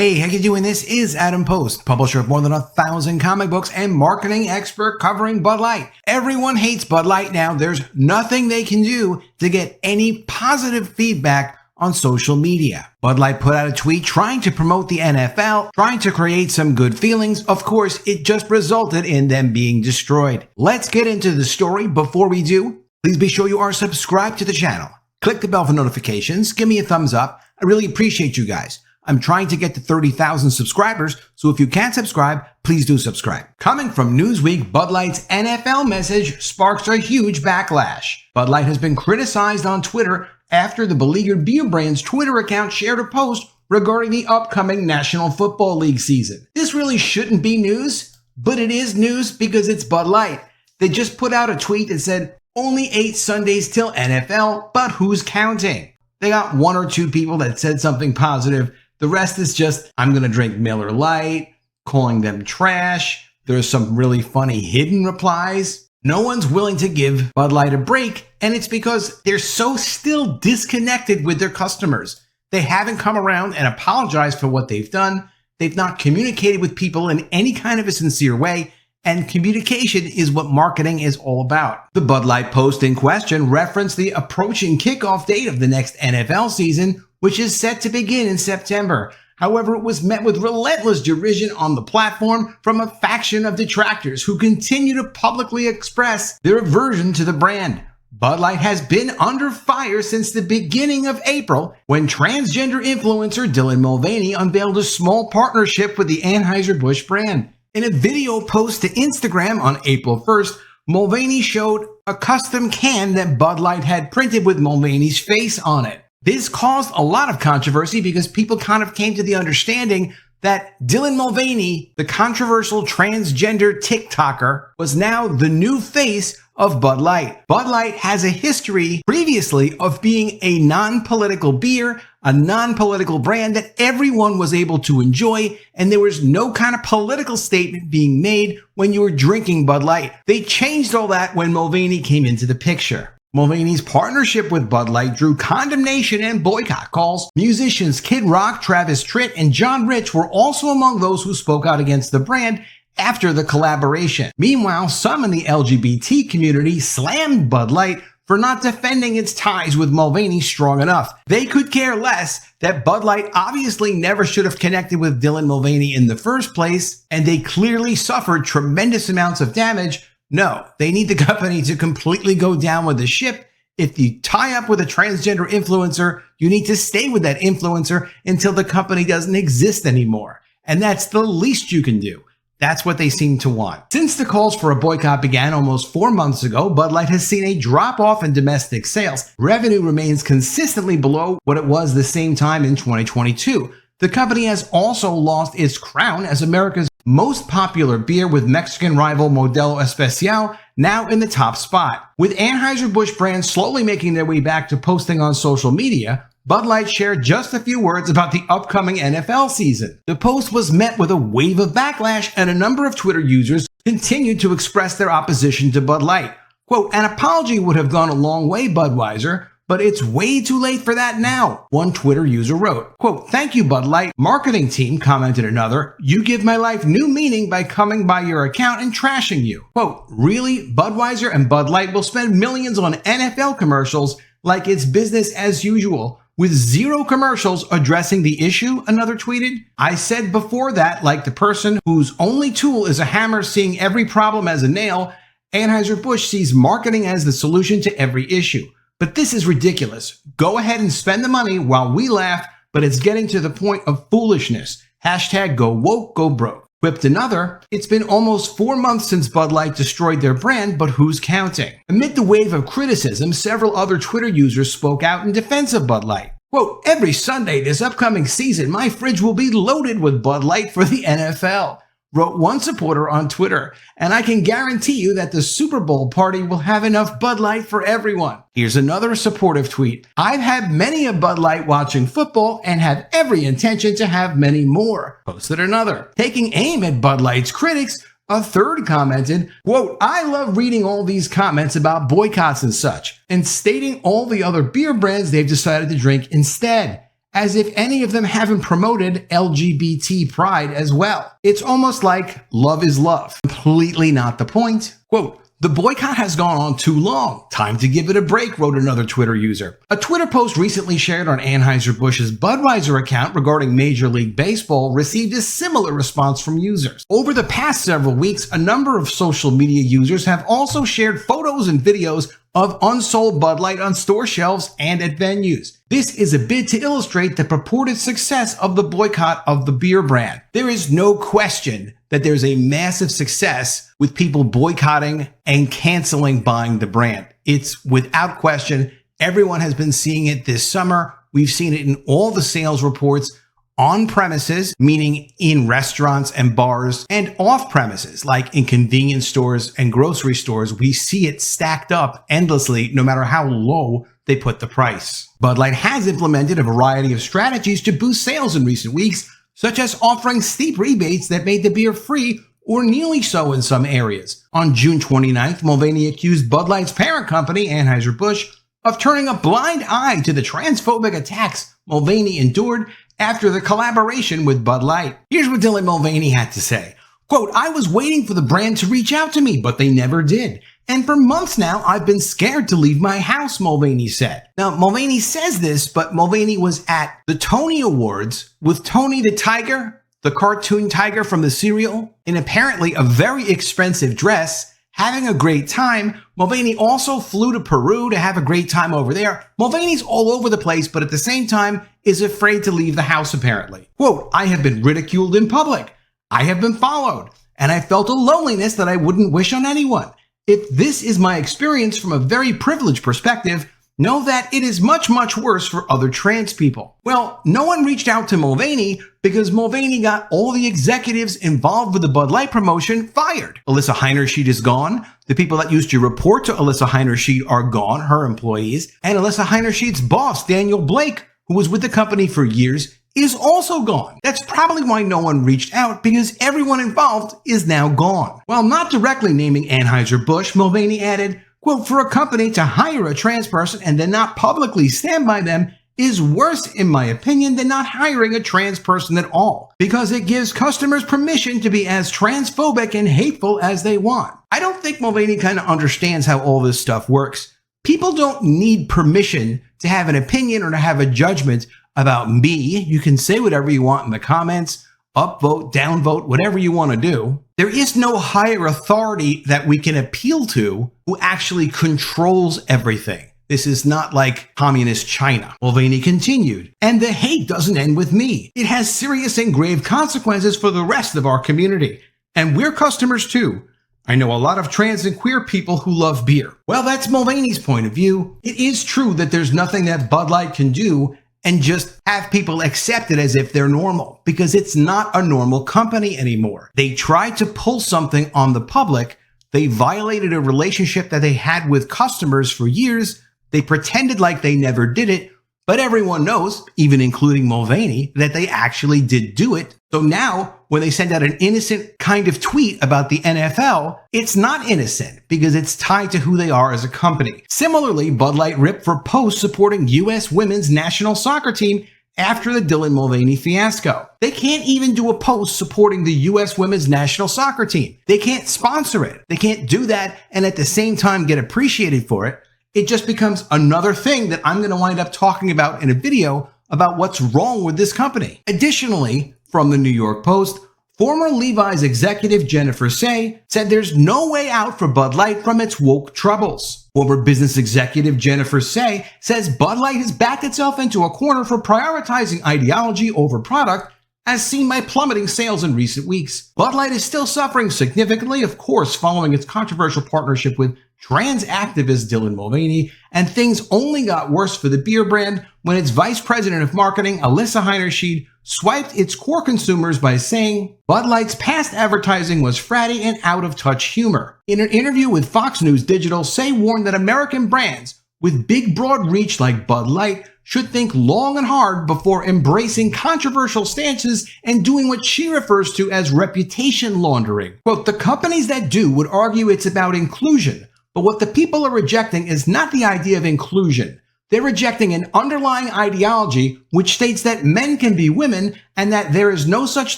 Hey, how you doing? This is Adam Post, publisher of more than 1,000 comic books and marketing expert covering Bud Light. Everyone hates Bud Light now. There's nothing they can do to get any positive feedback on social media. Bud Light put out a tweet trying to promote the NFL, trying to create some good feelings. Of course, it just resulted in them being destroyed. Let's get into the story. Before we do, please be sure you are subscribed to the channel. Click the bell for notifications. Give me a thumbs up. I really appreciate you guys. I'm trying to get to 30,000 subscribers, so if you can't subscribe, please do subscribe. Coming from Newsweek, Bud Light's NFL message sparks a huge backlash. Bud Light has been criticized on Twitter after the beleaguered beer brand's Twitter account shared a post regarding the upcoming National Football League season. This really shouldn't be news, but it is news because it's Bud Light. They just put out a tweet that said, "Only 8 Sundays till NFL, but who's counting?" They got 1 or 2 people that said something positive. The rest is just, "I'm going to drink Miller Lite," calling them trash. There's some really funny hidden replies. No one's willing to give Bud Light a break, and it's because they're so still disconnected with their customers. They haven't come around and apologized for what they've done. They've not communicated with people in any kind of a sincere way, and communication is what marketing is all about. The Bud Light post in question referenced the approaching kickoff date of the next NFL season, which is set to begin in September. However, it was met with relentless derision on the platform from a faction of detractors who continue to publicly express their aversion to the brand. Bud Light has been under fire since the beginning of April, when transgender influencer Dylan Mulvaney unveiled a small partnership with the Anheuser-Busch brand. In a video post to Instagram on April 1st, Mulvaney showed a custom can that Bud Light had printed with Mulvaney's face on it. This caused a lot of controversy because people kind of came to the understanding that Dylan Mulvaney, the controversial transgender TikToker, was now the new face of Bud Light. Bud Light has a history previously of being a non-political beer, a non-political brand that everyone was able to enjoy, and there was no kind of political statement being made when you were drinking Bud Light. They changed all that when Mulvaney came into the picture. Mulvaney's partnership with Bud Light drew condemnation and boycott calls. Musicians Kid Rock, Travis Tritt, and John Rich were also among those who spoke out against the brand after the collaboration. Meanwhile, some in the LGBT community slammed Bud Light for not defending its ties with Mulvaney strong enough. They could care less that Bud Light obviously never should have connected with Dylan Mulvaney in the first place, and they clearly suffered tremendous amounts of damage. No, they need the company to completely go down with the ship. If you tie up with a transgender influencer, you need to stay with that influencer until the company doesn't exist anymore. And that's the least you can do. That's what they seem to want. Since the calls for a boycott began almost 4 months ago, Bud Light has seen a drop-off in domestic sales. Revenue remains consistently below what it was the same time in 2022. The company has also lost its crown as America's most popular beer, with Mexican rival Modelo Especial now in the top spot. With Anheuser-Busch brands slowly making their way back to posting on social media, Bud Light shared just a few words about the upcoming NFL season. The post was met with a wave of backlash, and a number of Twitter users continued to express their opposition to Bud Light. Quote, "An apology would have gone a long way, Budweiser, but it's way too late for that now," one Twitter user wrote. Quote, "Thank you, Bud Light marketing team," commented another. "You give my life new meaning by coming by your account and trashing you." Quote, "Really? Budweiser and Bud Light will spend millions on NFL commercials like it's business as usual, with 0 commercials addressing the issue," another tweeted. "I said before that, like the person whose only tool is a hammer seeing every problem as a nail, Anheuser-Busch sees marketing as the solution to every issue. But this is ridiculous. Go ahead and spend the money while we laugh, but it's getting to the point of foolishness. Hashtag go woke, go broke." Quipped another, "It's been almost 4 months since Bud Light destroyed their brand, but who's counting?" Amid the wave of criticism, several other Twitter users spoke out in defense of Bud Light. Quote, "Every Sunday this upcoming season, my fridge will be loaded with Bud Light for the NFL," wrote one supporter on Twitter, "and I can guarantee you that the Super Bowl party will have enough Bud Light for everyone." Here's another supportive tweet. "I've had many a Bud Light watching football and have every intention to have many more," posted another. Taking aim at Bud Light's critics, a third commented, quote, "I love reading all these comments about boycotts and such, and stating all the other beer brands they've decided to drink instead. as if any of them haven't promoted LGBT pride as well. It's almost like love is love. Completely not the point. Quote, "The boycott has gone on too long. Time to give it a break," wrote another Twitter user. A Twitter post recently shared on Anheuser-Busch's Budweiser account regarding Major League Baseball received a similar response from users. Over the past several weeks, a number of social media users have also shared photos and videos of unsold Bud Light on store shelves and at venues. This is a bid to illustrate the purported success of the boycott of the beer brand. There is no question that there's a massive success with people boycotting and canceling buying the brand. It's without question. Everyone has been seeing it this summer. We've seen it in all the sales reports on premises, meaning in restaurants and bars, and off premises, like in convenience stores and grocery stores. We see it stacked up endlessly, no matter how low they put the price. Bud Light has implemented a variety of strategies to boost sales in recent weeks, such as offering steep rebates that made the beer free or nearly so in some areas. On June 29th, Mulvaney accused Bud Light's parent company, Anheuser-Busch, of turning a blind eye to the transphobic attacks Mulvaney endured after the collaboration with Bud Light. Here's what Dylan Mulvaney had to say. Quote, "I was waiting for the brand to reach out to me, but they never did. And for months now, I've been scared to leave my house," Mulvaney said. Now, Mulvaney says this, but Mulvaney was at the Tony Awards with Tony the Tiger, the cartoon tiger from the cereal, in apparently a very expensive dress, having a great time. Mulvaney also flew to Peru to have a great time over there. Mulvaney's all over the place, but at the same time is afraid to leave the house apparently. Quote, "I have been ridiculed in public. I have been followed, and I felt a loneliness that I wouldn't wish on anyone. If this is my experience from a very privileged perspective, know that it is much, much worse for other trans people." Well, no one reached out to Mulvaney because Mulvaney got all the executives involved with the Bud Light promotion fired. Alyssa Heinerschied is gone. The people that used to report to Alyssa Heinerschied are gone, her employees. And Alyssa Heinerschied's boss, Daniel Blake, who was with the company for years, is also gone. That's probably why no one reached out, because everyone involved is now gone. While not directly naming Anheuser-Busch, Mulvaney added, quote, "For a company to hire a trans person and then not publicly stand by them is worse, in my opinion, than not hiring a trans person at all, because it gives customers permission to be as transphobic and hateful as they want." I don't think Mulvaney kind of understands how all this stuff works. People don't need permission to have an opinion or to have a judgment about me. You can say whatever you want in the comments, upvote, downvote, whatever you want to do. There is no higher authority that we can appeal to who actually controls everything. This is not like communist China. Mulvaney continued, "And the hate doesn't end with me. It has serious and grave consequences for the rest of our community. And we're customers too. I know a lot of trans and queer people who love beer." Well, that's Mulvaney's point of view. It is true that there's nothing that Bud Light can do and just have people accept it as if they're normal, because it's not a normal company anymore. They tried to pull something on the public. They violated a relationship that they had with customers for years. They pretended like they never did it, but everyone knows, even including Mulvaney, that they actually did do it. So now, when they send out an innocent kind of tweet about the NFL, it's not innocent because it's tied to who they are as a company. Similarly, Bud Light ripped for posts supporting U.S. women's national soccer team after the Dylan Mulvaney fiasco. They can't even do a post supporting the U.S. women's national soccer team. They can't sponsor it. They can't do that and at the same time get appreciated for it. It just becomes another thing that I'm going to wind up talking about in a video about what's wrong with this company. Additionally, from the New York Post, former Levi's executive Jennifer Say said there's no way out for Bud Light from its woke troubles. Former business executive Jennifer Say says Bud Light has backed itself into a corner for prioritizing ideology over product, as seen by plummeting sales in recent weeks. Bud Light is still suffering significantly, of course, following its controversial partnership with trans activist Dylan Mulvaney, and things only got worse for the beer brand when its vice president of marketing, Alyssa Heinerschied, swiped its core consumers by saying Bud Light's past advertising was fratty and out of touch humor. In an interview with Fox News Digital, Say warned that American brands with big broad reach like Bud Light should think long and hard before embracing controversial stances and doing what she refers to as reputation laundering. Quote, "The companies that do would argue it's about inclusion, but what the people are rejecting is not the idea of inclusion. They're rejecting an underlying ideology which states that men can be women and that there is no such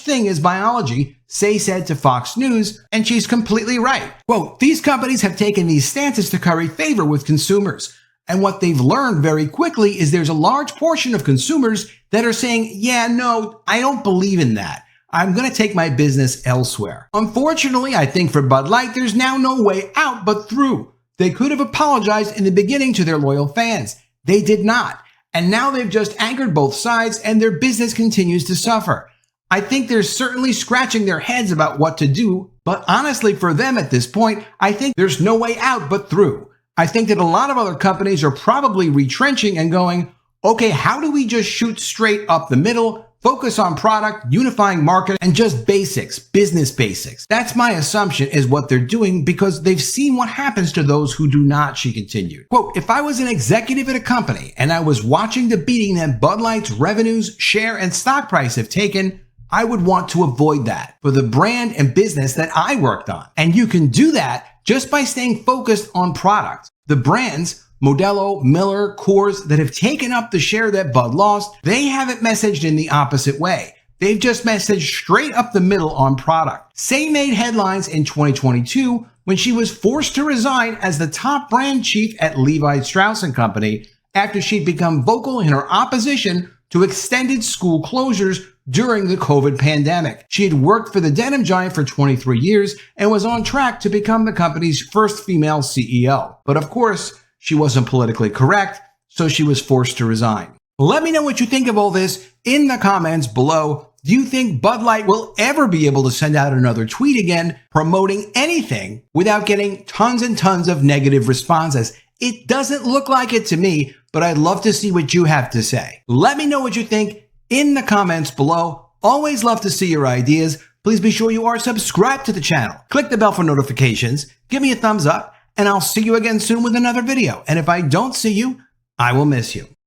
thing as biology, Say said to Fox News, and she's completely right. Quote, these companies have taken these stances to curry favor with consumers. And what they've learned very quickly is there's a large portion of consumers that are saying, yeah, no, I don't believe in that. I'm going to take my business elsewhere. Unfortunately, I think for Bud Light, there's now no way out but through. They could have apologized in the beginning to their loyal fans. They did not. And now they've just anchored both sides and their business continues to suffer. I think they're certainly scratching their heads about what to do, but honestly for them at this point, I think there's no way out but through. I think that a lot of other companies are probably retrenching and going, okay, how do we just shoot straight up the middle, focus on product, unifying market, and just basics, business basics? That's my assumption is what they're doing because they've seen what happens to those who do not, she continued. Quote, if I was an executive at a company and I was watching the beating that Bud Light's revenues, share, and stock price have taken, I would want to avoid that for the brand and business that I worked on. And you can do that just by staying focused on product. The brands, Modelo, Miller, Coors, that have taken up the share that Bud lost, they haven't messaged in the opposite way. They've just messaged straight up the middle on product. Say made headlines in 2022 when she was forced to resign as the top brand chief at Levi Strauss & Company after she'd become vocal in her opposition to extended school closures during the COVID pandemic. She had worked for the denim giant for 23 years and was on track to become the company's first female CEO. But of course, she wasn't politically correct, so she was forced to resign. Let me know what you think of all this in the comments below. Do you think Bud Light will ever be able to send out another tweet again promoting anything without getting tons and tons of negative responses? It doesn't look like it to me, but I'd love to see what you have to say. Let me know what you think in the comments below. Always love to see your ideas. Please be sure you are subscribed to the channel. Click the bell for notifications. Give me a thumbs up, and I'll see you again soon with another video. And if I don't see you, I will miss you.